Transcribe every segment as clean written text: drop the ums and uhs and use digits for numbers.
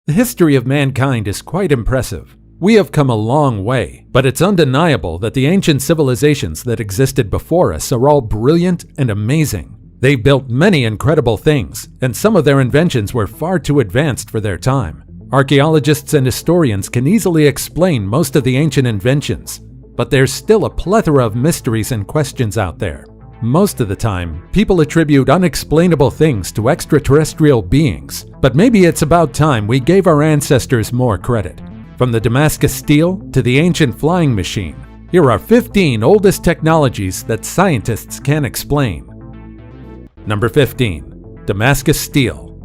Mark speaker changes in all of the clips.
Speaker 1: The history of mankind is quite impressive. We have come a long way, but it's undeniable that the ancient civilizations that existed before us are all brilliant and amazing. They built many incredible things, and some of their inventions were far too advanced for their time. Archaeologists and historians can easily explain most of the ancient inventions, but there's still a plethora of mysteries and questions out there. Most of the time, people attribute unexplainable things to extraterrestrial beings, but maybe it's about time we gave our ancestors more credit. From the Damascus steel to the ancient flying machine, here are 15 oldest technologies that scientists can't explain. Number 15. Damascus steel.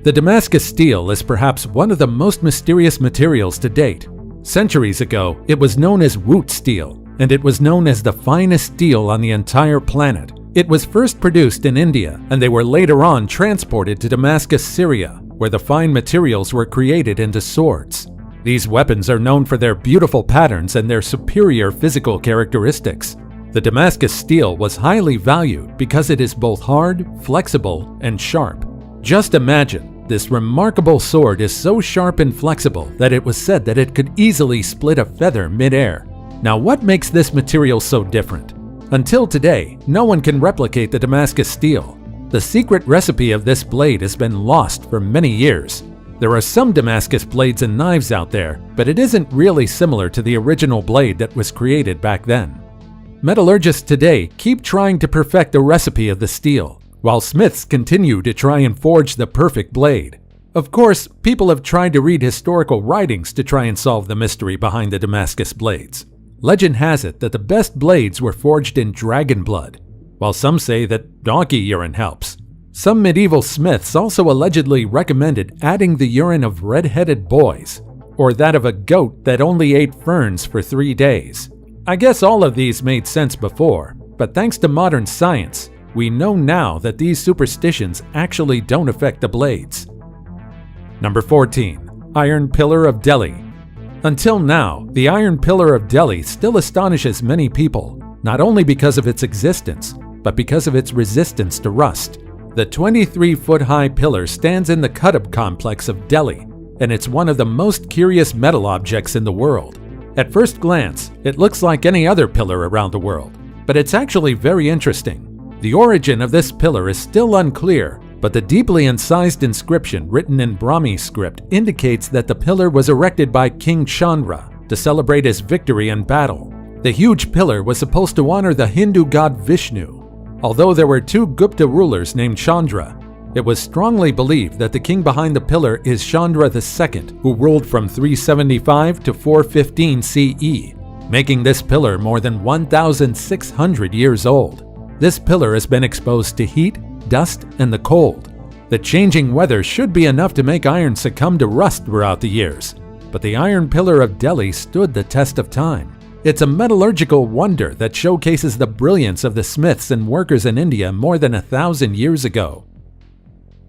Speaker 1: The Damascus steel is perhaps one of the most mysterious materials to date. Centuries ago, it was known as root steel, and it was known as the finest steel on the entire planet. It was first produced in India, and they were later on transported to Damascus, Syria, where the fine materials were created into swords. These weapons are known for their beautiful patterns and their superior physical characteristics. The Damascus steel was highly valued because it is both hard, flexible, and sharp. Just imagine, this remarkable sword is so sharp and flexible that it was said that it could easily split a feather mid-air. Now, what makes this material so different? Until today, no one can replicate the Damascus steel. The secret recipe of this blade has been lost for many years. There are some Damascus blades and knives out there, but it isn't really similar to the original blade that was created back then. Metallurgists today keep trying to perfect the recipe of the steel, while smiths continue to try and forge the perfect blade. Of course, people have tried to read historical writings to try and solve the mystery behind the Damascus blades. Legend has it that the best blades were forged in dragon blood, while some say that donkey urine helps. Some medieval smiths also allegedly recommended adding the urine of red-headed boys, or that of a goat that only ate ferns for 3 days. I guess all of these made sense before, but thanks to modern science, we know now that these superstitions actually don't affect the blades. Number 14. Iron Pillar of Delhi. Until now, the Iron Pillar of Delhi still astonishes many people, not only because of its existence, but because of its resistance to rust. The 23-foot-high pillar stands in the Qutb complex of Delhi, and it's one of the most curious metal objects in the world. At first glance, it looks like any other pillar around the world, but it's actually very interesting. The origin of this pillar is still unclear, but the deeply incised inscription written in Brahmi script indicates that the pillar was erected by King Chandra to celebrate his victory in battle. The huge pillar was supposed to honor the Hindu god Vishnu. Although there were 2 Gupta rulers named Chandra, it was strongly believed that the king behind the pillar is Chandra II, who ruled from 375 to 415 CE, making this pillar more than 1,600 years old. This pillar has been exposed to heat, dust, and the cold. The changing weather should be enough to make iron succumb to rust throughout the years, but the Iron Pillar of Delhi stood the test of time. It's a metallurgical wonder that showcases the brilliance of the smiths and workers in India more than 1,000 years ago.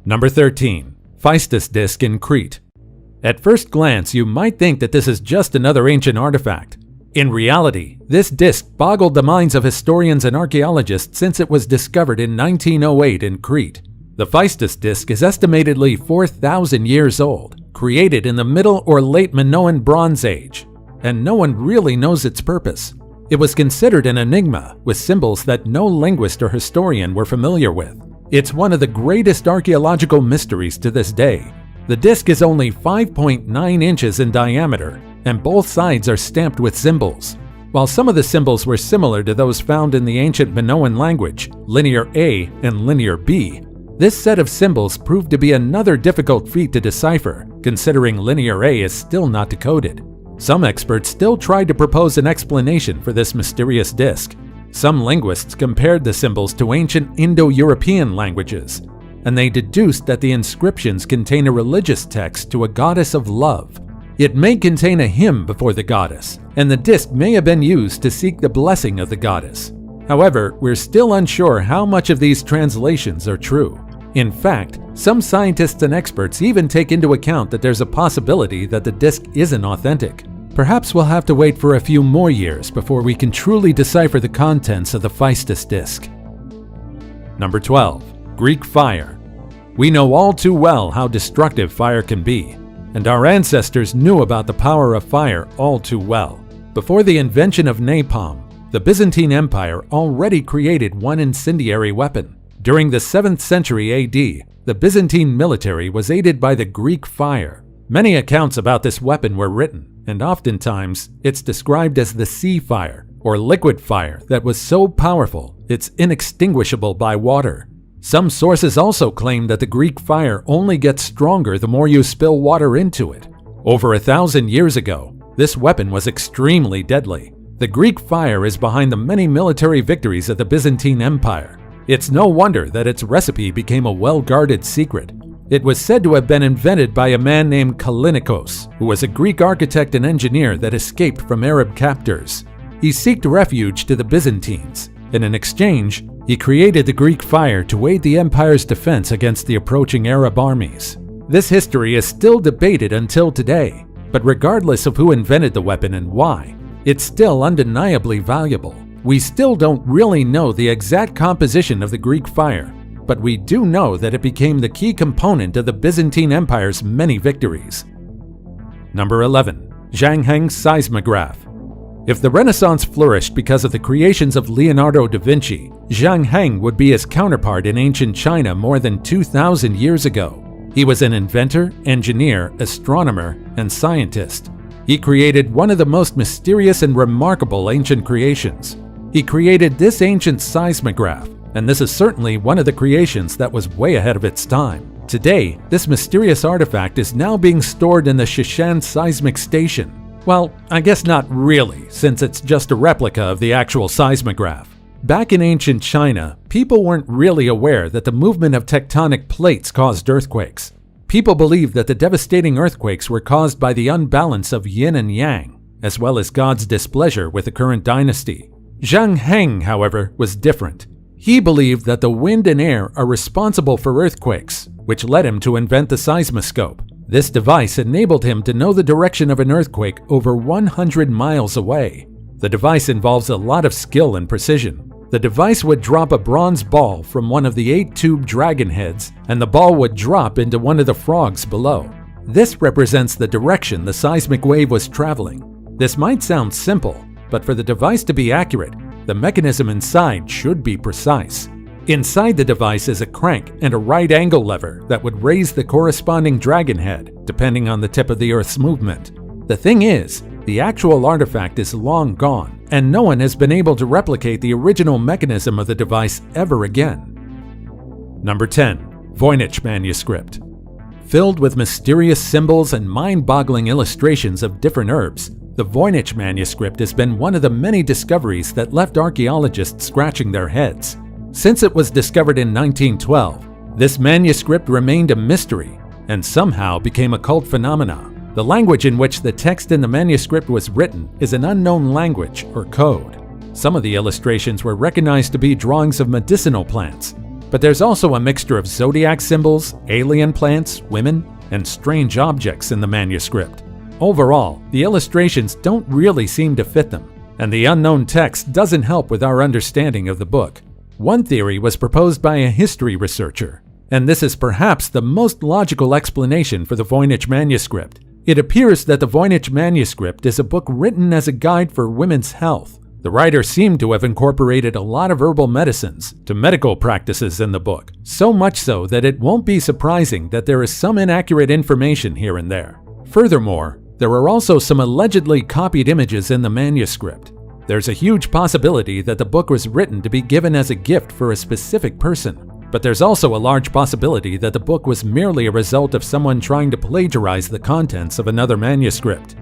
Speaker 1: Number 13. Phaistos Disc in Crete. At first glance, you might think that this is just another ancient artifact. In reality, this disc boggled the minds of historians and archaeologists since it was discovered in 1908 in Crete. The Phaistos disc is estimatedly 4,000 years old, created in the Middle or Late Minoan Bronze Age, and no one really knows its purpose. It was considered an enigma with symbols that no linguist or historian were familiar with. It's one of the greatest archaeological mysteries to this day. The disc is only 5.9 inches in diameter, and both sides are stamped with symbols. While some of the symbols were similar to those found in the ancient Minoan language, Linear A and Linear B, this set of symbols proved to be another difficult feat to decipher, considering Linear A is still not decoded. Some experts still tried to propose an explanation for this mysterious disc. Some linguists compared the symbols to ancient Indo-European languages, and they deduced that the inscriptions contain a religious text to a goddess of love. It may contain a hymn before the goddess, and the disc may have been used to seek the blessing of the goddess. However, we're still unsure how much of these translations are true. In fact, some scientists and experts even take into account that there's a possibility that the disc isn't authentic. Perhaps we'll have to wait for a few more years before we can truly decipher the contents of the Phaistos disc. Number 12. Greek fire. We know all too well how destructive fire can be. and our ancestors knew about the power of fire all too well. Before the invention of napalm, the Byzantine Empire already created one incendiary weapon. During the 7th century AD, the Byzantine military was aided by the Greek fire. Many accounts about this weapon were written, and oftentimes it's described as the sea fire, or liquid fire that was so powerful it's inextinguishable by water. Some sources also claim that the Greek fire only gets stronger the more you spill water into it. Over 1,000 years ago, this weapon was extremely deadly. The Greek fire is behind the many military victories of the Byzantine Empire. It's no wonder that its recipe became a well-guarded secret. It was said to have been invented by a man named Kallinikos, who was a Greek architect and engineer that escaped from Arab captors. He sought refuge to the Byzantines, and in exchange, he created the Greek fire to aid the empire's defense against the approaching Arab armies. This history is still debated until today, but regardless of who invented the weapon and why, it's still undeniably valuable. We still don't really know the exact composition of the Greek fire, but we do know that it became the key component of the Byzantine Empire's many victories. Number 11. Zhang Heng's seismograph. If the Renaissance flourished because of the creations of Leonardo da Vinci, Zhang Heng would be his counterpart in ancient China more than 2,000 years ago. He was an inventor, engineer, astronomer, and scientist. He created one of the most mysterious and remarkable ancient creations. He created this ancient seismograph, and this is certainly one of the creations that was way ahead of its time. Today, this mysterious artifact is now being stored in the Shishan Seismic Station. Well, I guess not really, since it's just a replica of the actual seismograph. Back in ancient China, people weren't really aware that the movement of tectonic plates caused earthquakes. People believed that the devastating earthquakes were caused by the unbalance of yin and yang, as well as God's displeasure with the current dynasty. Zhang Heng, however, was different. He believed that the wind and air are responsible for earthquakes, which led him to invent the seismoscope. This device enabled him to know the direction of an earthquake over 100 miles away. The device involves a lot of skill and precision. The device would drop a bronze ball from one of the 8-tube dragon heads, and the ball would drop into one of the frogs below. This represents the direction the seismic wave was traveling. This might sound simple, but for the device to be accurate, the mechanism inside should be precise. Inside the device is a crank and a right angle lever that would raise the corresponding dragon head, depending on the tip of the Earth's movement. The thing is, the actual artifact is long gone, and no one has been able to replicate the original mechanism of the device ever again. Number 10. Voynich manuscript. Filled with mysterious symbols and mind-boggling illustrations of different herbs, the Voynich manuscript has been one of the many discoveries that left archaeologists scratching their heads. Since it was discovered in 1912, this manuscript remained a mystery and somehow became a cult phenomenon. The language in which the text in the manuscript was written is an unknown language or code. Some of the illustrations were recognized to be drawings of medicinal plants, but there's also a mixture of zodiac symbols, alien plants, women, and strange objects in the manuscript. Overall, the illustrations don't really seem to fit them, and the unknown text doesn't help with our understanding of the book. One theory was proposed by a history researcher, and this is perhaps the most logical explanation for the Voynich manuscript. It appears that the Voynich manuscript is a book written as a guide for women's health. The writer seemed to have incorporated a lot of herbal medicines to medical practices in the book, so much so that it won't be surprising that there is some inaccurate information here and there. Furthermore, there are also some allegedly copied images in the manuscript. There's a huge possibility that the book was written to be given as a gift for a specific person, but there's also a large possibility that the book was merely a result of someone trying to plagiarize the contents of another manuscript.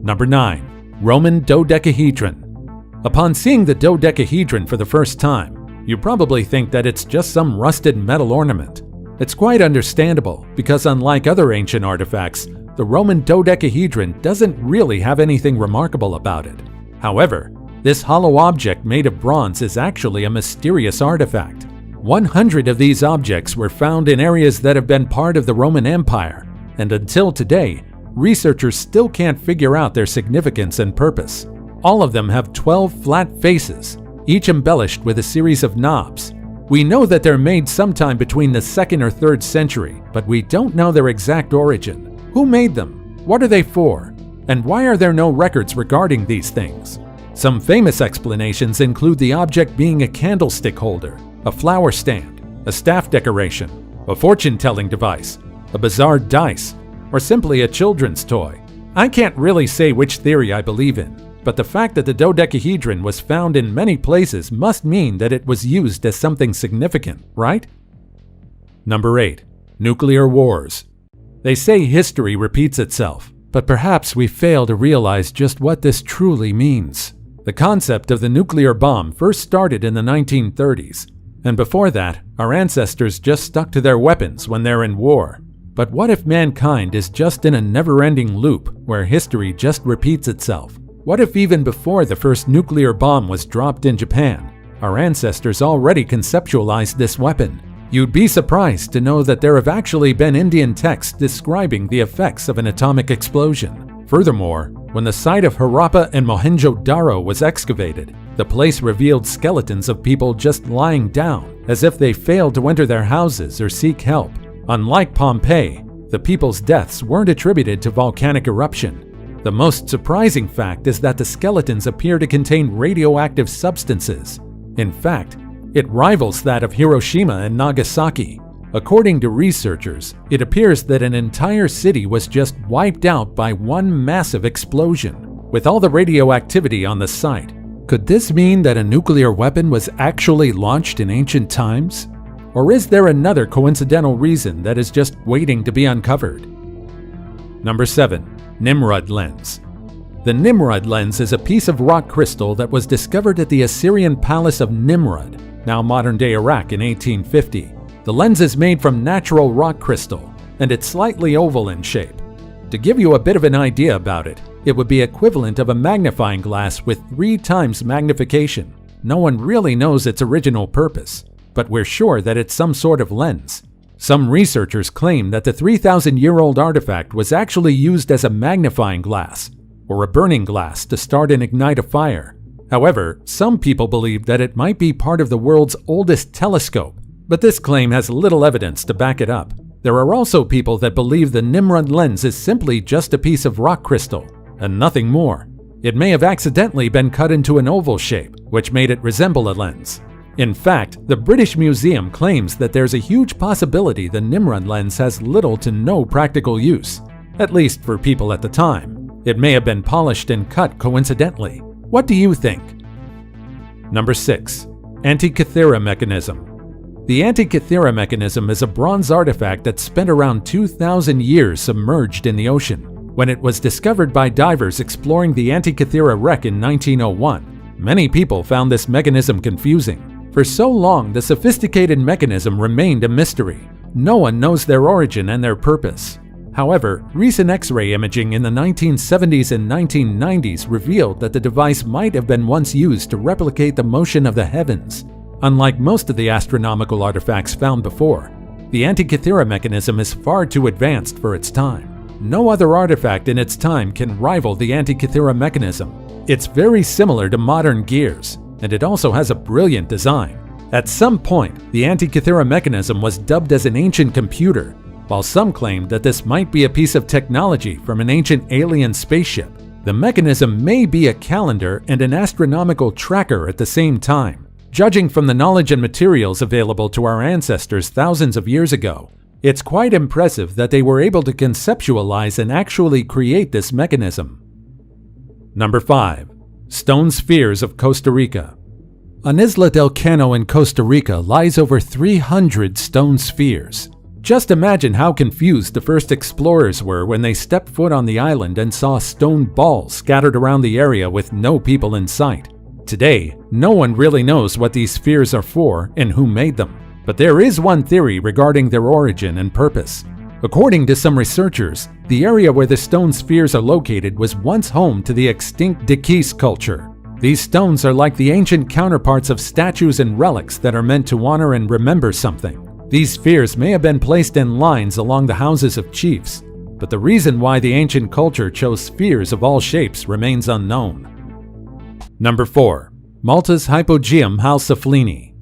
Speaker 1: Number 9. Roman dodecahedron. Upon seeing the dodecahedron for the first time, you probably think that it's just some rusted metal ornament. It's quite understandable because unlike other ancient artifacts, the Roman dodecahedron doesn't really have anything remarkable about it. However, this hollow object made of bronze is actually a mysterious artifact. 100 of these objects were found in areas that have been part of the Roman Empire, and until today, researchers still can't figure out their significance and purpose. All of them have 12 flat faces, each embellished with a series of knobs. We know that they're made sometime between the 2nd or 3rd century, but we don't know their exact origin. Who made them? What are they for? And why are there no records regarding these things? Some famous explanations include the object being a candlestick holder, a flower stand, a staff decoration, a fortune-telling device, a bizarre dice, or simply a children's toy. I can't really say which theory I believe in, but the fact that the dodecahedron was found in many places must mean that it was used as something significant, right? Number 8. Nuclear wars. They say history repeats itself, but perhaps we fail to realize just what this truly means. The concept of the nuclear bomb first started in the 1930s, and before that, our ancestors just stuck to their weapons when they're in war. But what if mankind is just in a never-ending loop where history just repeats itself? What if even before the first nuclear bomb was dropped in Japan, our ancestors already conceptualized this weapon? You'd be surprised to know that there have actually been Indian texts describing the effects of an atomic explosion. Furthermore, when the site of Harappa and Mohenjo-Daro was excavated, the place revealed skeletons of people just lying down, as if they failed to enter their houses or seek help. Unlike Pompeii, the people's deaths weren't attributed to volcanic eruption. The most surprising fact is that the skeletons appear to contain radioactive substances. In fact, it rivals that of Hiroshima and Nagasaki. According to researchers, it appears that an entire city was just wiped out by one massive explosion, with all the radioactivity on the site. Could this mean that a nuclear weapon was actually launched in ancient times? Or is there another coincidental reason that is just waiting to be uncovered? Number 7. Nimrud lens. The Nimrud lens is a piece of rock crystal that was discovered at the Assyrian palace of Nimrud, now modern-day Iraq, in 1850. The lens is made from natural rock crystal, and it's slightly oval in shape. To give you a bit of an idea about it, it would be equivalent of a magnifying glass with 3 times magnification. No one really knows its original purpose, but we're sure that it's some sort of lens. Some researchers claim that the 3,000-year-old artifact was actually used as a magnifying glass, or a burning glass to start and ignite a fire. However, some people believe that it might be part of the world's oldest telescope, but this claim has little evidence to back it up. There are also people that believe the Nimrud lens is simply just a piece of rock crystal, and nothing more. It may have accidentally been cut into an oval shape, which made it resemble a lens. In fact, the British Museum claims that there's a huge possibility the Nimrud lens has little to no practical use, at least for people at the time. It may have been polished and cut coincidentally. What do you think? Number 6. Antikythera mechanism. The Antikythera mechanism is a bronze artifact that spent around 2,000 years submerged in the ocean. When it was discovered by divers exploring the Antikythera wreck in 1901, many people found this mechanism confusing. For so long, the sophisticated mechanism remained a mystery. No one knows their origin and their purpose. However, recent X-ray imaging in the 1970s and 1990s revealed that the device might have been once used to replicate the motion of the heavens. Unlike most of the astronomical artifacts found before, the Antikythera mechanism is far too advanced for its time. No other artifact in its time can rival the Antikythera mechanism. It's very similar to modern gears, and it also has a brilliant design. At some point, the Antikythera mechanism was dubbed as an ancient computer, while some claimed that this might be a piece of technology from an ancient alien spaceship. The mechanism may be a calendar and an astronomical tracker at the same time. Judging from the knowledge and materials available to our ancestors thousands of years ago, it's quite impressive that they were able to conceptualize and actually create this mechanism. Number 5. Stone spheres of Costa Rica. On Isla del Cano in Costa Rica lies over 300 stone spheres. Just imagine how confused the first explorers were when they stepped foot on the island and saw stone balls scattered around the area with no people in sight. Today, no one really knows what these spheres are for and who made them, but there is one theory regarding their origin and purpose. According to some researchers, the area where the stone spheres are located was once home to the extinct Diquis culture. These stones are like the ancient counterparts of statues and relics that are meant to honor and remember something. These spheres may have been placed in lines along the houses of chiefs, but the reason why the ancient culture chose spheres of all shapes remains unknown. Number 4. Malta's Hypogeum halsaflini.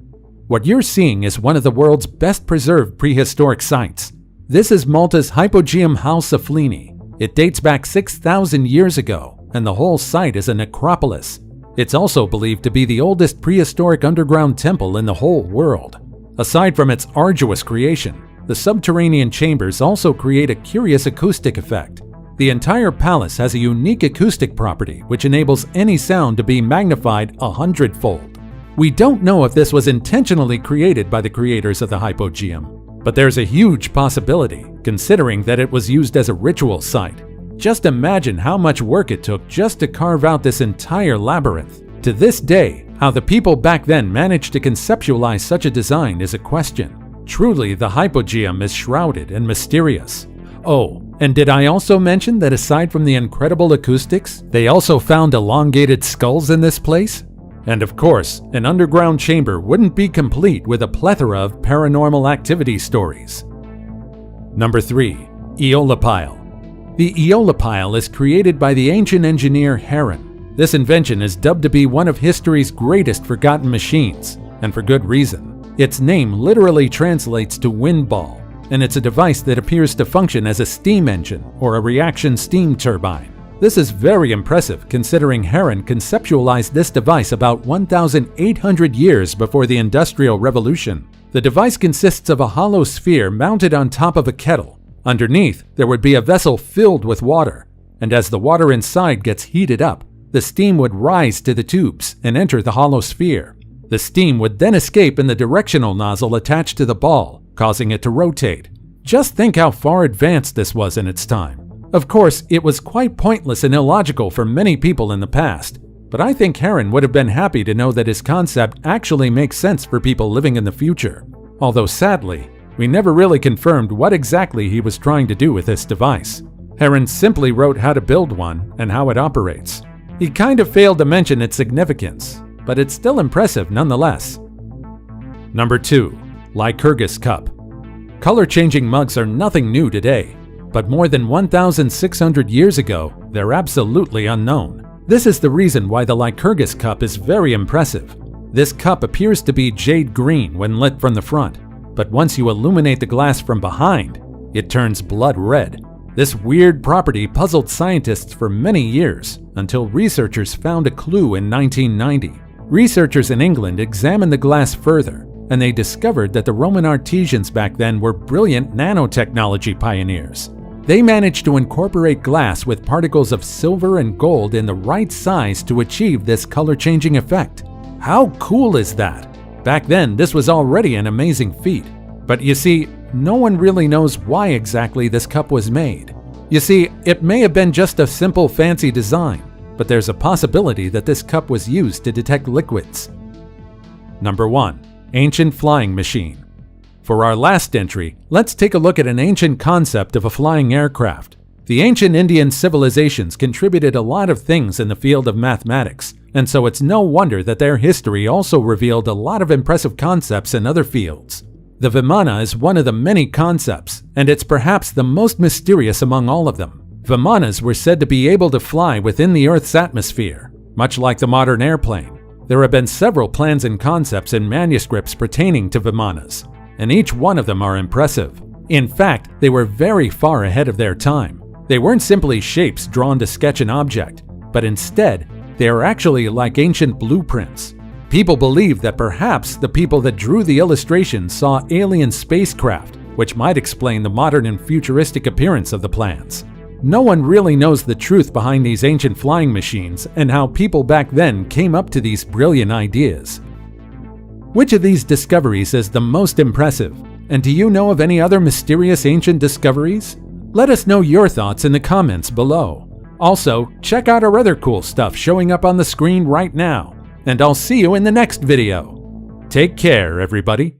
Speaker 1: What you're seeing is one of the world's best preserved prehistoric sites. This is Malta's Hypogeum Halsaflini. It dates back 6,000 years ago, and the whole site is a necropolis. It's also believed to be the oldest prehistoric underground temple in the whole world. Aside from its arduous creation, the subterranean chambers also create a curious acoustic effect. The entire palace has a unique acoustic property which enables any sound to be magnified 100-fold. We don't know if this was intentionally created by the creators of the Hypogeum, but there's a huge possibility, considering that it was used as a ritual site. Just imagine how much work it took just to carve out this entire labyrinth. To this day, how the people back then managed to conceptualize such a design is a question. Truly, the Hypogeum is shrouded and mysterious. Oh, and did I also mention that aside from the incredible acoustics, they also found elongated skulls in this place? And of course, an underground chamber wouldn't be complete with a plethora of paranormal activity stories. Number 3. Aeolipile. The Aeolipile is created by the ancient engineer Heron. This invention is dubbed to be one of history's greatest forgotten machines, and for good reason. Its name literally translates to wind ball, and it's a device that appears to function as a steam engine or a reaction steam turbine. This is very impressive considering Heron conceptualized this device about 1,800 years before the Industrial Revolution. The device consists of a hollow sphere mounted on top of a kettle. Underneath, there would be a vessel filled with water, and as the water inside gets heated up, the steam would rise to the tubes and enter the hollow sphere. The steam would then escape in the directional nozzle attached to the ball, causing it to rotate. Just think how far advanced this was in its time. Of course, it was quite pointless and illogical for many people in the past, but I think Heron would have been happy to know that his concept actually makes sense for people living in the future. Although sadly, we never really confirmed what exactly he was trying to do with this device. Heron simply wrote how to build one and how it operates. He kind of failed to mention its significance, but it's still impressive nonetheless. Number 2. Lycurgus Cup. Color-changing mugs are nothing new today, but more than 1,600 years ago, they're absolutely unknown. This is the reason why the Lycurgus Cup is very impressive. This cup appears to be jade green when lit from the front, but once you illuminate the glass from behind, it turns blood red. This weird property puzzled scientists for many years until researchers found a clue in 1990. Researchers in England examined the glass further, and they discovered that the Roman artisans back then were brilliant nanotechnology pioneers. They managed to incorporate glass with particles of silver and gold in the right size to achieve this color-changing effect. How cool is that? Back then, this was already an amazing feat. But you see, no one really knows why exactly this cup was made. You see, it may have been just a simple fancy design, but there's a possibility that this cup was used to detect liquids. Number 1. Ancient Flying Machine. For our last entry, let's take a look at an ancient concept of a flying aircraft. The ancient Indian civilizations contributed a lot of things in the field of mathematics, and so it's no wonder that their history also revealed a lot of impressive concepts in other fields. The Vimana is one of the many concepts, and it's perhaps the most mysterious among all of them. Vimanas were said to be able to fly within the Earth's atmosphere, much like the modern airplane. There have been several plans and concepts in manuscripts pertaining to Vimanas, and each one of them are impressive. In fact, they were very far ahead of their time. They weren't simply shapes drawn to sketch an object, but instead, they are actually like ancient blueprints. People believe that perhaps the people that drew the illustrations saw alien spacecraft, which might explain the modern and futuristic appearance of the plans. No one really knows the truth behind these ancient flying machines and how people back then came up to these brilliant ideas. Which of these discoveries is the most impressive? And do you know of any other mysterious ancient discoveries? Let us know your thoughts in the comments below. Also, check out our other cool stuff showing up on the screen right now. And I'll see you in the next video. Take care, everybody.